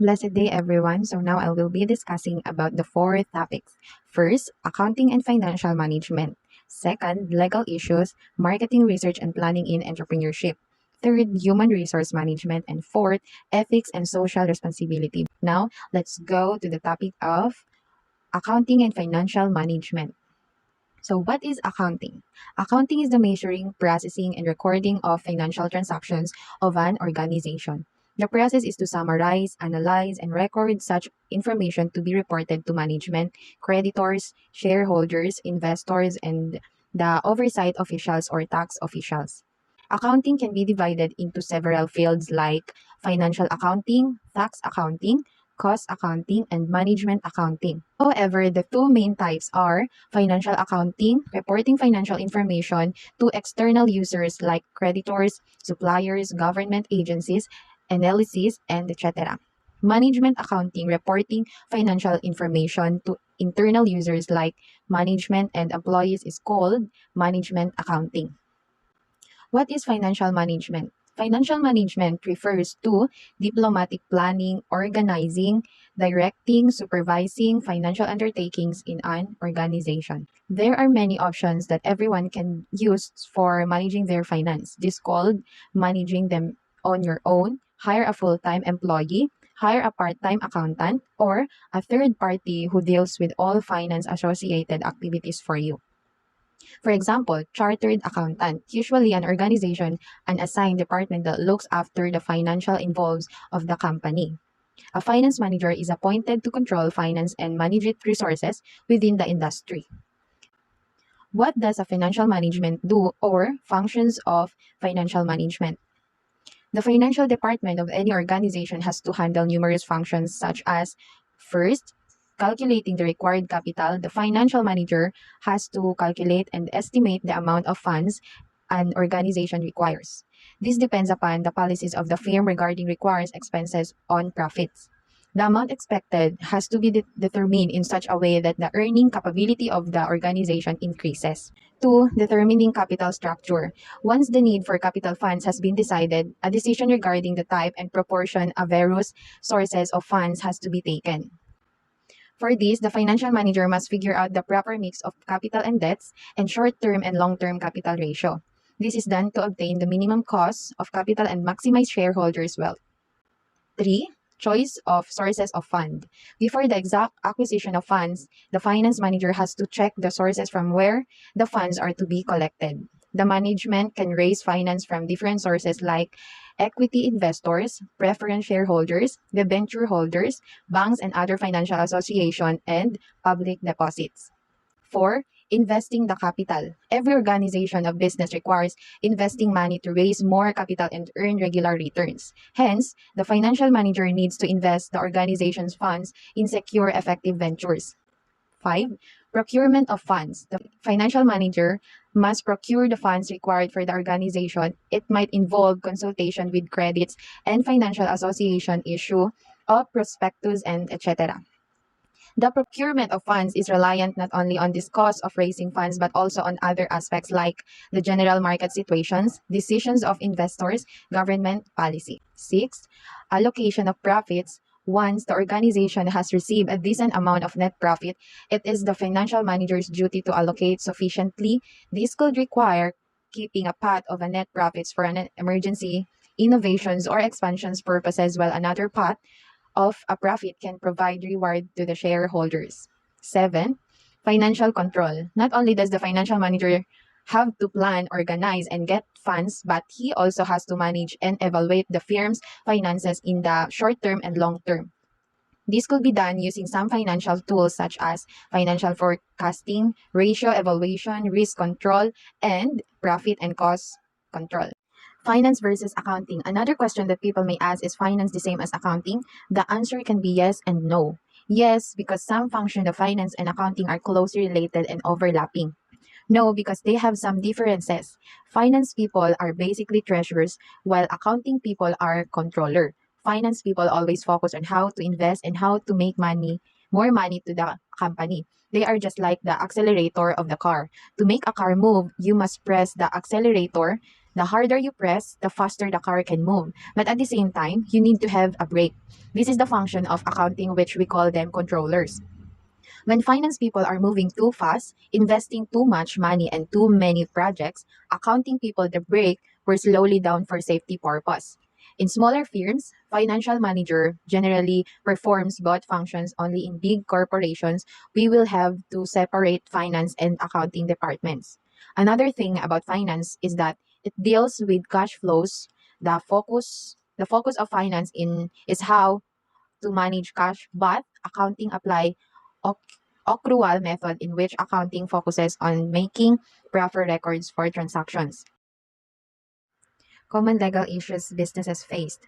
Blessed day, everyone. So now I will be discussing about the four topics. First, accounting and financial management. Second, legal issues, marketing research and planning in entrepreneurship. Third, human resource management. And fourth, ethics and social responsibility. Now, let's go to the topic of accounting and financial management. So what is accounting? Accounting is the measuring, processing, and recording of financial transactions of an organization. The process is to summarize, analyze, and record such information to be reported to management, creditors, shareholders, investors, and the oversight officials or tax officials. Accounting can be divided into several fields like financial accounting, tax accounting, cost accounting, and management accounting. However, the two main types are financial accounting, reporting financial information to external users like creditors, suppliers, government agencies, analysis, and etc. Management accounting, reporting financial information to internal users like management and employees is called management accounting. What is financial management? Financial management refers to diplomatic planning, organizing, directing, supervising financial undertakings in an organization. There are many options that everyone can use for managing their finance. This is called managing them on your own, hire a full-time employee, hire a part-time accountant, or a third party who deals with all finance associated activities for you. For example, chartered accountant, usually an organization, an assigned department that looks after the financial involves of the company. A finance manager is appointed to control finance and manage its resources within the industry. What does a financial management do or functions of financial management? The financial department of any organization has to handle numerous functions such as first, calculating the required capital. The financial manager has to calculate and estimate the amount of funds an organization requires. This depends upon the policies of the firm regarding requires expenses on profits. The amount expected has to be determined in such a way that the earning capability of the organization increases. 2. Determining capital structure. Once the need for capital funds has been decided, a decision regarding the type and proportion of various sources of funds has to be taken. For this, the financial manager must figure out the proper mix of capital and debts and short-term and long-term capital ratio. This is done to obtain the minimum cost of capital and maximize shareholders' wealth. 3. Choice of sources of fund. Before the exact acquisition of funds, the finance manager has to check the sources from where the funds are to be collected. The management can raise finance from different sources like equity investors, preference shareholders, debenture holders, banks and other financial associations, and public deposits. 4. Investing the capital. Every organization of business requires investing money to raise more capital and earn regular returns. Hence, the financial manager needs to invest the organization's funds in secure, effective ventures. 5. Procurement of funds. The financial manager must procure the funds required for the organization. It might involve consultation with credits and financial association issue of prospectus and etc. The procurement of funds is reliant not only on this cost of raising funds but also on other aspects like the general market situations, decisions of investors, government policy. 6. Allocation of profits. Once the organization has received a decent amount of net profit, it is the financial manager's duty to allocate sufficiently. This could require keeping a pot of a net profits for an emergency, innovations, or expansions purposes, while another pot of a profit can provide reward to the shareholders. 7. Financial control. Not only does the financial manager have to plan, organize, and get funds, but he also has to manage and evaluate the firm's finances in the short term and long term. This could be done using some financial tools such as financial forecasting, ratio evaluation, risk control, and profit and cost control. Finance versus accounting. Another question that people may ask, is finance the same as accounting? The answer can be yes and no. Yes, because some functions of finance and accounting are closely related and overlapping. No, because they have some differences. Finance people are basically treasurers, while accounting people are controller. Finance people always focus on how to invest and how to make money, more money to the company. They are just like the accelerator of the car. To make a car move, you must press the accelerator The harder you press, the faster the car can move. But at the same time, you need to have a brake. This is the function of accounting, which we call them controllers. When finance people are moving too fast, investing too much money and too many projects, accounting people the break were slowly down for safety purpose. In smaller firms, financial manager generally performs both functions. Only in big corporations, we will have to separate finance and accounting departments. Another thing about finance is that it deals with cash flows. The focus of finance in is how to manage cash, but accounting apply ac- accrual method in which accounting focuses on making proper records for transactions. Common legal issues businesses faced: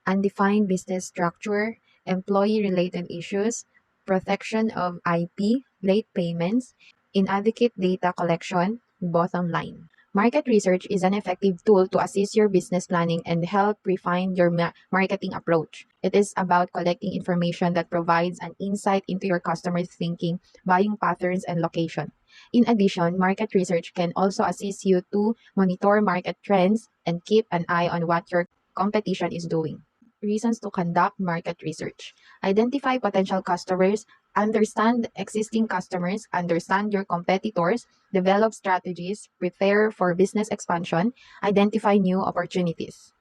undefined business structure, employee-related issues, protection of IP, late payments, inadequate data collection. Bottom line: market research is an effective tool to assist your business planning and help refine your marketing approach. It is about collecting information that provides an insight into your customers' thinking, buying patterns, and location. In addition, market research can also assist you to monitor market trends and keep an eye on what your competition is doing. Reasons to conduct market research: identify potential customers, understand existing customers, understand your competitors, develop strategies, prepare for business expansion, identify new opportunities.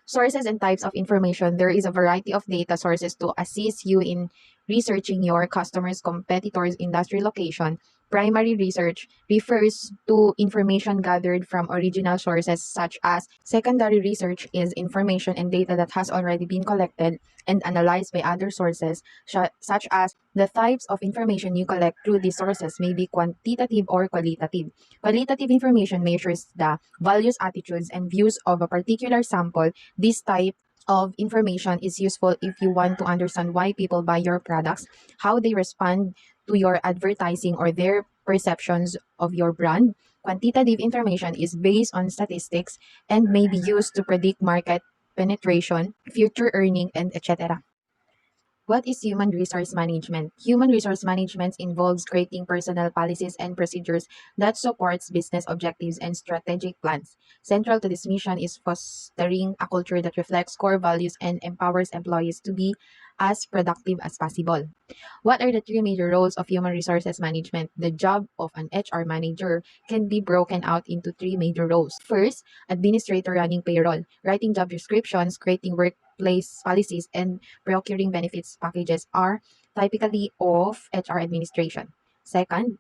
Sources and types of information: there is a variety of data sources to assist you in researching your customers, competitors, industry location. Primary research refers to information gathered from original sources such as. Secondary research is information and data that has already been collected and analyzed by other sources, such as. The types of information you collect through these sources may be quantitative or qualitative. Qualitative information measures the values, attitudes, and views of a particular sample. This type of information is useful if you want to understand why people buy your products, how they respond to your advertising, or their perceptions of your brand. Quantitative information is based on statistics and may be used to predict market penetration, future earning, and etc. What is human resource management? Human resource management involves creating personal policies and procedures that supports business objectives and strategic plans. Central to this mission is fostering a culture that reflects core values and empowers employees to be as productive as possible. What are the three major roles of human resources management? The job of an HR manager can be broken out into three major roles. First, administrator running payroll, writing job descriptions, creating workplace policies, and procuring benefits packages are typically of HR administration. Second,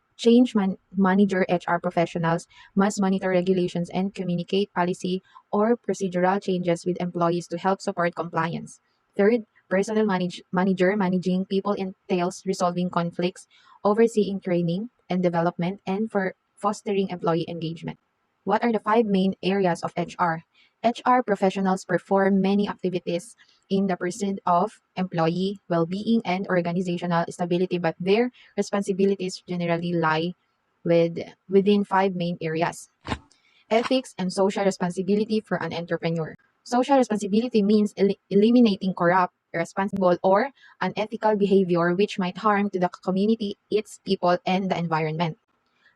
manager HR professionals must monitor regulations and communicate policy or procedural changes with employees to help support compliance. Third, manager managing people entails resolving conflicts, overseeing training and development, and for fostering employee engagement. What are the five main areas of HR? HR professionals perform many activities in the pursuit of employee well-being and organizational stability, but their responsibilities generally lie within five main areas. Ethics and social responsibility for an entrepreneur. Social responsibility means eliminating corrupt, irresponsible, or unethical behavior which might harm to the community, its people, and the environment.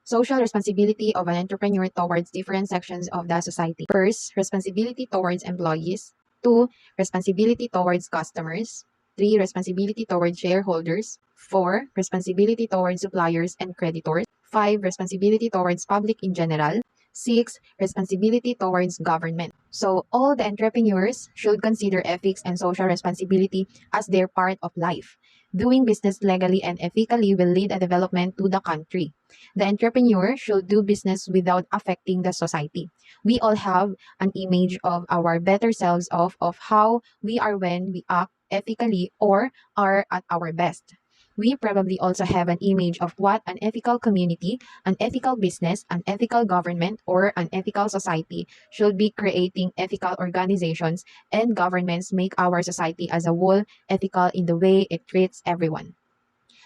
Social responsibility of an entrepreneur towards different sections of the society. First, responsibility towards employees. Two, responsibility towards customers. Three, responsibility towards shareholders. Four, responsibility towards suppliers and creditors. Five, responsibility towards public in general. Six, responsibility towards government. So all the entrepreneurs should consider ethics and social responsibility as their part of life. Doing business legally and ethically will lead a development to the country. The entrepreneur should do business without affecting the society. We all have an image of our better selves of how we are when we act ethically or are at our best. We probably also have an image of what an ethical community, an ethical business, an ethical government, or an ethical society should be. Creating ethical organizations and governments make our society as a whole ethical in the way it treats everyone.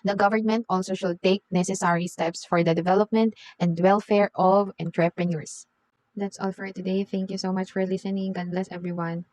The government also should take necessary steps for the development and welfare of entrepreneurs. That's all for today. Thank you so much for listening. God bless everyone.